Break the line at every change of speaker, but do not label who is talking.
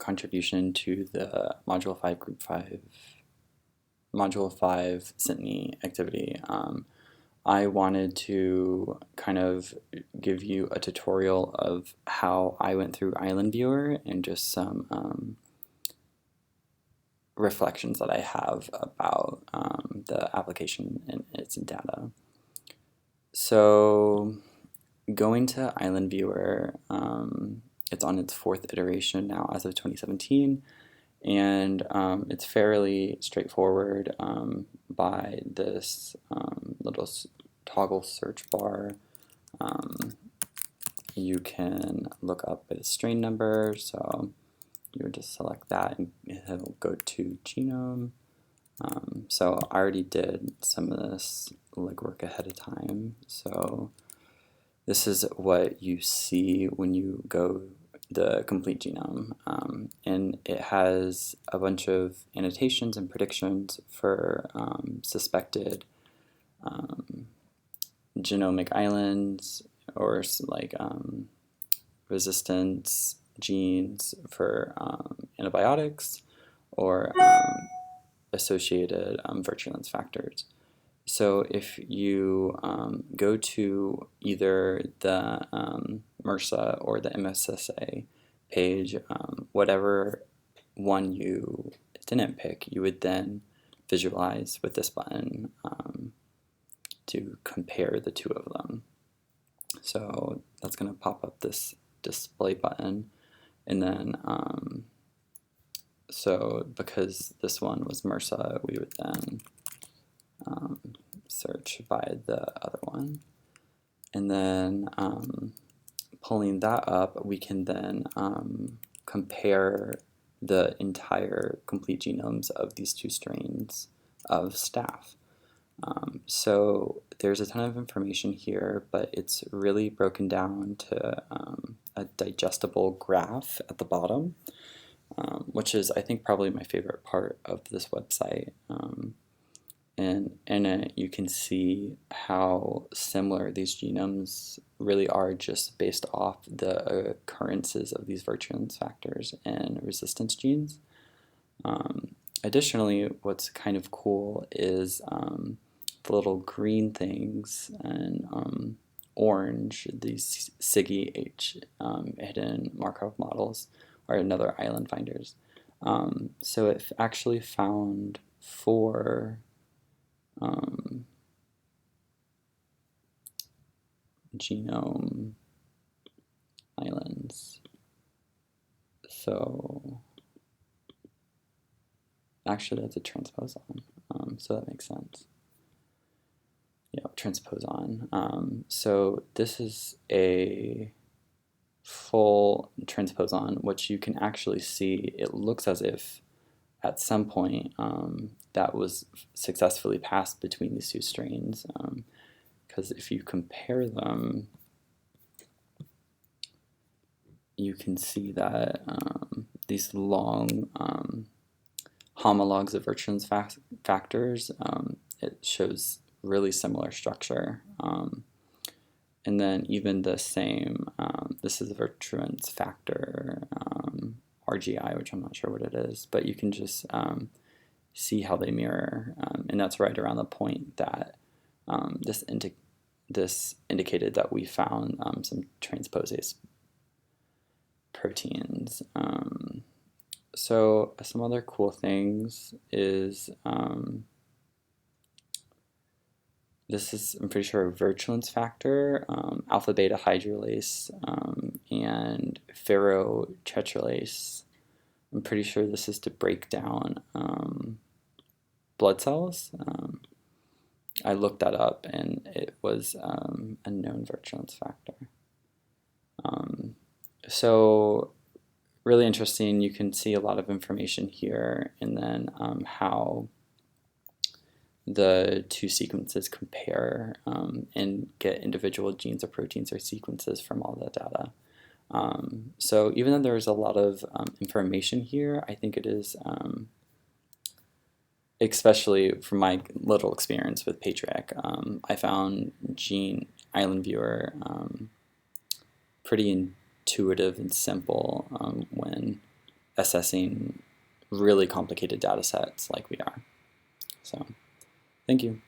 contribution to the Module 5 Group 5 Module 5 Synteny activity. I wanted to kind of give you a tutorial of how I went through Island Viewer and just some reflections that I have about the application and its data. So going to Island Viewer, it's on its 4th iteration now as of 2017, and it's fairly straightforward by this little toggle search bar. You can look up a strain number, so you would just select that and it'll go to genome. So I already did some of this legwork ahead of time, so this is what you see when you go the complete genome, and it has a bunch of annotations and predictions for suspected genomic islands or like resistance genes for antibiotics or associated virulence factors. So if you go to either the MRSA or the MSSA page, whatever one you didn't pick, you would then visualize with this button to compare the two of them. So that's going to pop up this display button, and then so because this one was MRSA, we would then search by the other one, and then pulling that up, we can then compare the entire complete genomes of these two strains of staph. So there's a ton of information here, but it's really broken down to a digestible graph at the bottom, which is, I think, probably my favorite part of this website. And in it, you can see how similar these genomes really are just based off the occurrences of these virulence factors and resistance genes. Additionally, what's kind of cool is the little green things and orange, these SIGI-H hidden Markov models are another island finders. So it actually found 4 genome islands. So actually that's a transposon, so that makes sense. Yeah, transposon. So this is a full transposon, which you can actually see. It looks as if at some point that was successfully passed between these two strains, because if you compare them, you can see that these long homologs of virulence factors, it shows really similar structure. And then even the same, this is a virulence factor, RGI, which I'm not sure what it is, but you can just see how they mirror, and that's right around the point that this indicated that we found some transposase proteins. So some other cool things is this is, I'm pretty sure, a virulence factor, alpha beta hydrolase, and ferrotetralase. I'm pretty sure this is to break down blood cells. I looked that up and it was a known virulence factor. So really interesting. You can see a lot of information here, and then how the two sequences compare and get individual genes or proteins or sequences from all the data. So even though there's a lot of information here, I think it is, especially from my little experience with Patrick, I found Gene Island Viewer pretty intuitive and simple when assessing really complicated data sets like we are. So, thank you.